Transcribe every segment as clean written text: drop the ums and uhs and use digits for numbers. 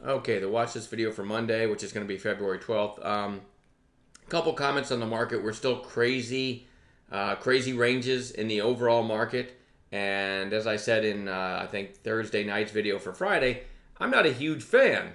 Okay, to watch this video for Monday, which is going to be February 12th. Couple comments on the market. We're still crazy ranges in the overall market. And as I said in, I think, Thursday night's video for Friday, I'm not a huge fan.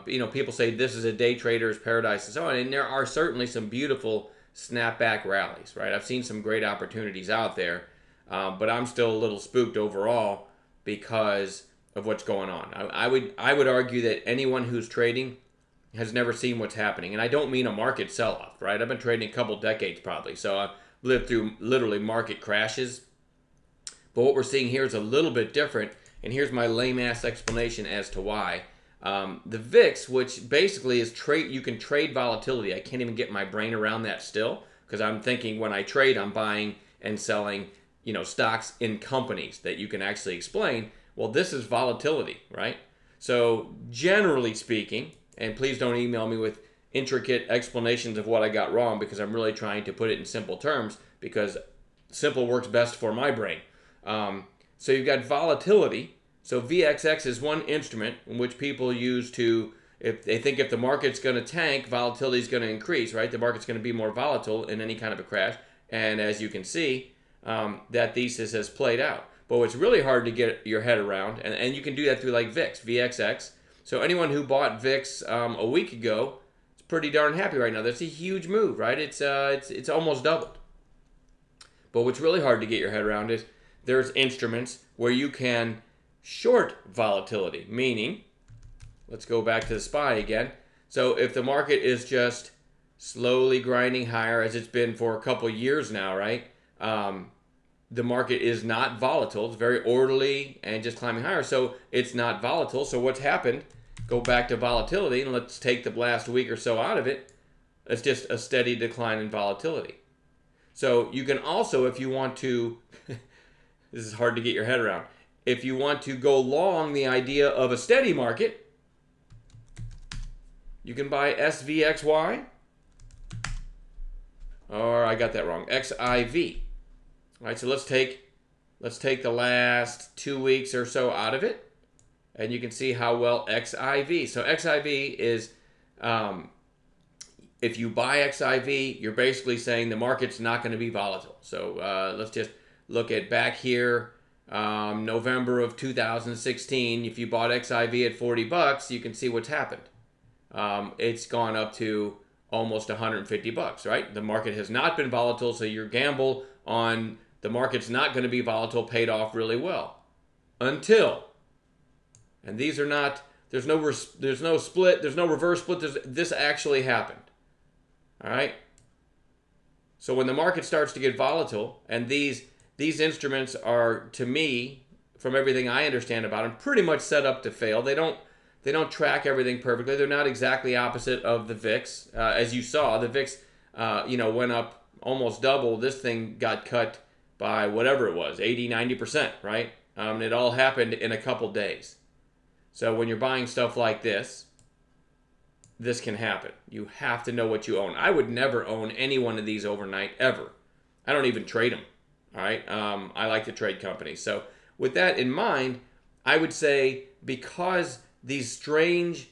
People say this is a day trader's paradise and so on. And there are certainly some beautiful snapback rallies, right? I've seen some great opportunities out there. But I'm still a little spooked overall because of what's going on. I would argue that anyone who's trading has never seen what's happening, and I don't mean a market sell-off, right? I've been trading a couple decades probably, so I've lived through literally market crashes. But what we're seeing here is a little bit different, and here's my lame-ass explanation as to why. The VIX, which basically is trade, you can trade volatility. I can't even get my brain around that still because I'm thinking when I trade, I'm buying and selling, stocks in companies that you can actually explain. Well, this is volatility, right? So generally speaking, and please don't email me with intricate explanations of what I got wrong because I'm really trying to put it in simple terms because simple works best for my brain. So you've got volatility. So VXX is one instrument in which people use to, if they think if the market's going to tank, volatility is going to increase, right? The market's going to be more volatile in any kind of a crash. And as you can see, that thesis has played out. But what's really hard to get your head around, and you can do that through like VIX, VXX. So anyone who bought VIX a week ago is pretty darn happy right now. That's a huge move, right? It's almost doubled. But what's really hard to get your head around is there's instruments where you can short volatility, meaning, let's go back to the SPY again. So if the market is just slowly grinding higher as it's been for a couple years now, right? The market is not volatile. It's very orderly and just climbing higher. So it's not volatile. So what's happened? Go back to volatility and let's take the last week or so out of it. It's just a steady decline in volatility. So you can also, if you want to, this is hard to get your head around. If you want to go long the idea of a steady market, you can buy SVXY, or I got that wrong, XIV. All right, so let's take the last 2 weeks or so out of it, and you can see how well XIV. So XIV is, if you buy XIV, you're basically saying the market's not going to be volatile. So let's just look at back here, November of 2016. If you bought XIV at 40 bucks, you can see what's happened. It's gone up to almost 150 bucks, right? The market has not been volatile, so your gamble on the market's not going to be volatile paid off really well until, and these are not, there's no split, there's no reverse split, this actually happened. All right. So when the market starts to get volatile, and these instruments are, to me, from everything I understand about them, pretty much set up to fail. They don't track everything perfectly. They're not exactly opposite of the VIX. As you saw, the VIX, went up almost double. This thing got cut by whatever it was, 80, 90%, right? It all happened in a couple days. So when you're buying stuff like this can happen. You have to know what you own. I would never own any one of these overnight, ever. I don't even trade them, all right? I like to trade companies. So with that in mind, I would say because these strange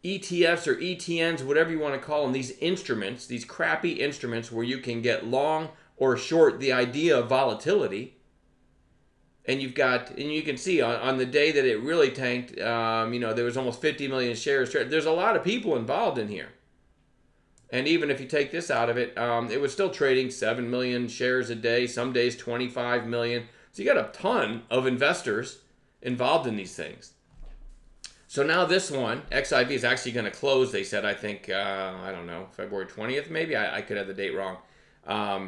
ETFs or ETNs, whatever you want to call them, these instruments, these crappy instruments where you can get long or short the idea of volatility, and you can see on the day that it really tanked, there was almost 50 million shares traded. There's a lot of people involved in here. And even if you take this out of it, it was still trading 7 million shares a day, some days 25 million. So you got a ton of investors involved in these things. So now this one, XIV, is actually going to close, they said, I think, I don't know, February 20th maybe? I could have the date wrong.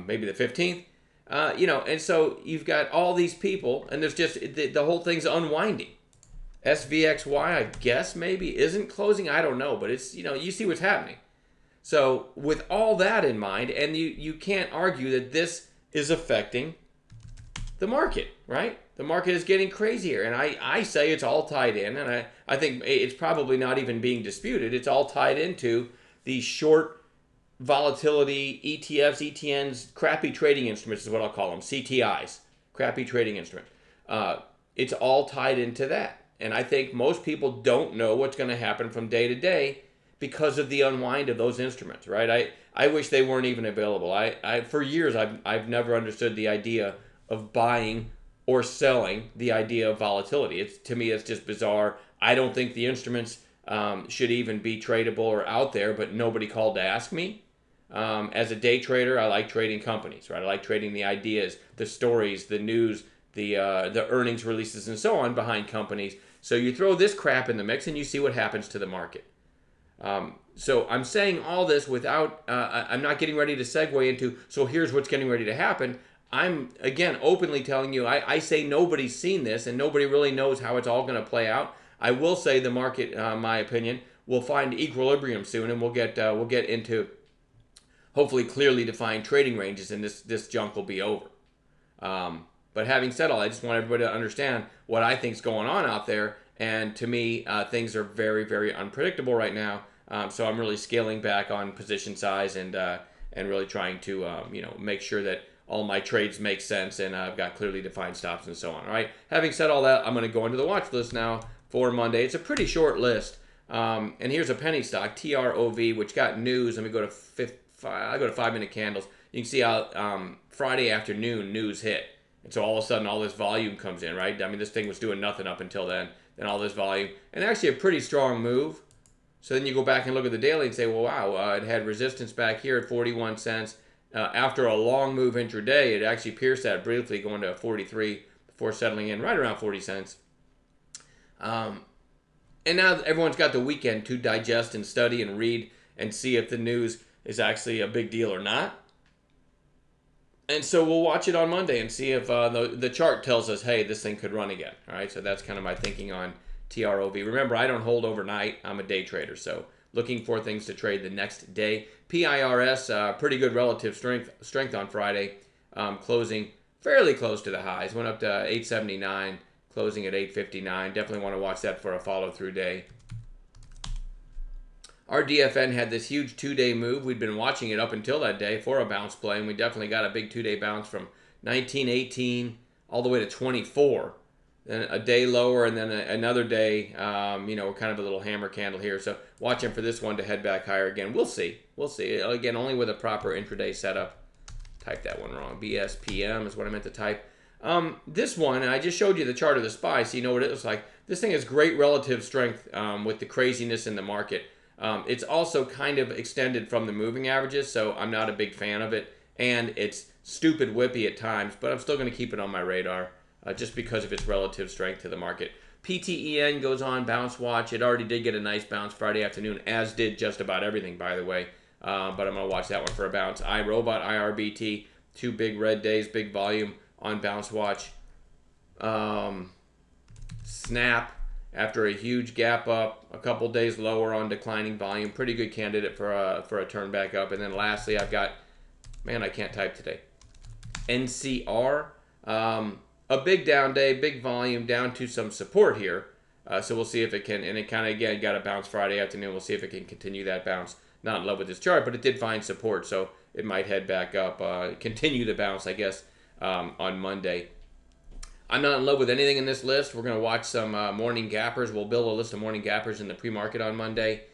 Maybe the 15th. And so you've got all these people, and there's just, the whole thing's unwinding. SVXY, I guess, maybe, isn't closing. I don't know, but it's, you see what's happening. So with all that in mind, and you can't argue that this is affecting the market, right? The market is getting crazier, and I say it's all tied in, and I think it's probably not even being disputed. It's all tied into these short volatility ETFs, ETNs, crappy trading instruments is what I'll call them, CTIs, crappy trading instruments. It's all tied into that. And I think most people don't know what's going to happen from day to day because of the unwind of those instruments, right? I wish they weren't even available. For years, I've never understood the idea of buying or selling the idea of volatility. To me, it's just bizarre. I don't think the instruments should even be tradable or out there, but nobody called to ask me. As a day trader, I like trading companies, right? I like trading the ideas, the stories, the news, the earnings releases, and so on behind companies. So you throw this crap in the mix, and you see what happens to the market. So I'm saying all this without, I'm not getting ready to segue into, so here's what's getting ready to happen. I'm, again, openly telling you, I say nobody's seen this, and nobody really knows how it's all going to play out. I will say the market, my opinion, will find equilibrium soon, and we'll get into hopefully clearly defined trading ranges, and this junk will be over. But having said all, I just want everybody to understand what I think is going on out there. And to me, things are very, very unpredictable right now. So I'm really scaling back on position size and really trying to make sure that all my trades make sense and I've got clearly defined stops and so on. All right. Having said all that, I'm going to go into the watch list now for Monday. It's a pretty short list. And here's a penny stock, TROV, which got news. Let me go to 5-minute candles. You can see how Friday afternoon news hit. And so all of a sudden, all this volume comes in, right? I mean, this thing was doing nothing up until then. Then all this volume. And actually a pretty strong move. So then you go back and look at the daily and say, well, wow, it had resistance back here at 41 cents. After a long move intraday, it actually pierced that briefly, going to 43 before settling in right around 40 cents. And now everyone's got the weekend to digest and study and read and see if the news is actually a big deal or not. And so we'll watch it on Monday and see if the chart tells us, hey, this thing could run again. All right, so that's kind of my thinking on TROV. Remember, I don't hold overnight. I'm a day trader, so looking for things to trade the next day. PIRS, pretty good relative strength on Friday, closing fairly close to the highs. Went up to 879, closing at 859. Definitely want to watch that for a follow-through day. Our DFN had this huge 2-day move. We'd been watching it up until that day for a bounce play, and we definitely got a big 2-day bounce from 1918 all the way to 24. Then a day lower, and then another day, kind of a little hammer candle here. So watching for this one to head back higher again. We'll see. We'll see. Again, only with a proper intraday setup. Typed that one wrong. BSPM is what I meant to type. This one, I just showed you the chart of the SPY, so you know what it looks like. This thing has great relative strength with the craziness in the market. It's also kind of extended from the moving averages, so I'm not a big fan of it. And it's stupid whippy at times, but I'm still going to keep it on my radar just because of its relative strength to the market. PTEN goes on bounce watch. It already did get a nice bounce Friday afternoon, as did just about everything, by the way. But I'm going to watch that one for a bounce. iRobot, IRBT, 2 big red days, big volume on bounce watch. Snap, after a huge gap up, a couple days lower on declining volume. Pretty good candidate for a turn back up. And then lastly, I've got, man, I can't type today. NCR, a big down day, big volume, down to some support here. So we'll see if it can, and it kind of, again, got a bounce Friday afternoon. We'll see if it can continue that bounce. Not in love with this chart, but it did find support, so it might head back up, continue the bounce, I guess, on Monday. I'm not in love with anything in this list. We're going to watch some morning gappers. We'll build a list of morning gappers in the pre-market on Monday.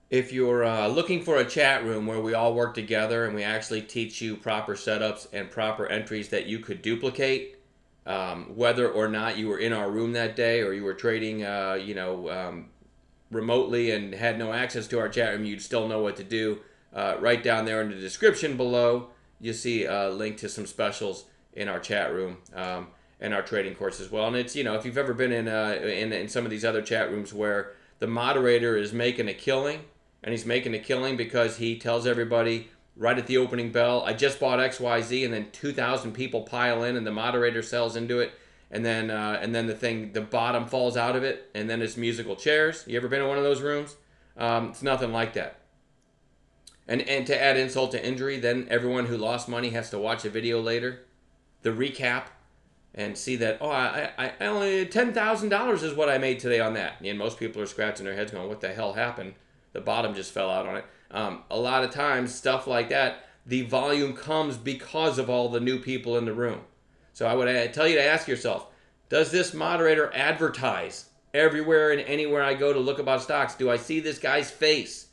If you're looking for a chat room where we all work together and we actually teach you proper setups and proper entries that you could duplicate, whether or not you were in our room that day or you were trading, remotely and had no access to our chat room, you'd still know what to do. Right down there in the description below, you see a link to some specials in our chat room and our trading course as well. And it's, if you've ever been in some of these other chat rooms where the moderator is making a killing, and he's making a killing because he tells everybody right at the opening bell, I just bought XYZ, and then 2,000 people pile in and the moderator sells into it. And then the bottom falls out of it, and then it's musical chairs. You ever been in one of those rooms? It's nothing like that. And to add insult to injury, then everyone who lost money has to watch a video later, the recap, and see that, I only $10,000 is what I made today on that. And most people are scratching their heads going, what the hell happened? The bottom just fell out on it. A lot of times, stuff like that, the volume comes because of all the new people in the room. So I would tell you to ask yourself, Does this moderator advertise everywhere and anywhere I go to look about stocks? Do I see this guy's face?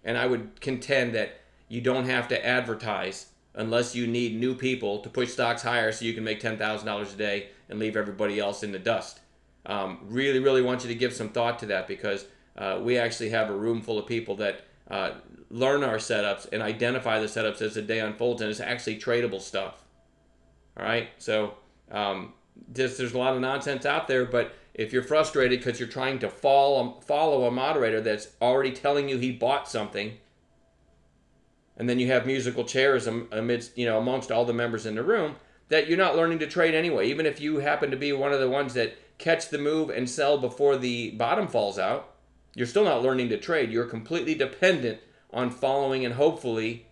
And I would contend that you don't have to advertise unless you need new people to push stocks higher so you can make $10,000 a day and leave everybody else in the dust. Really, really want you to give some thought to that, because we actually have a room full of people that learn our setups and identify the setups as the day unfolds, and it's actually tradable stuff. All right, so there's a lot of nonsense out there, but if you're frustrated because you're trying to follow a moderator that's already telling you he bought something, and then you have musical chairs amongst all the members in the room, that you're not learning to trade anyway. Even if you happen to be one of the ones that catch the move and sell before the bottom falls out, you're still not learning to trade. You're completely dependent on following and hopefully,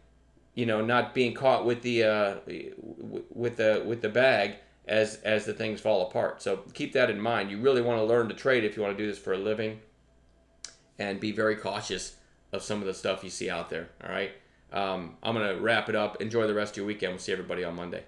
not being caught with the bag as the things fall apart. So keep that in mind. You really want to learn to trade if you want to do this for a living, and be very cautious of some of the stuff you see out there. All right. I'm going to wrap it up. Enjoy the rest of your weekend. We'll see everybody on Monday.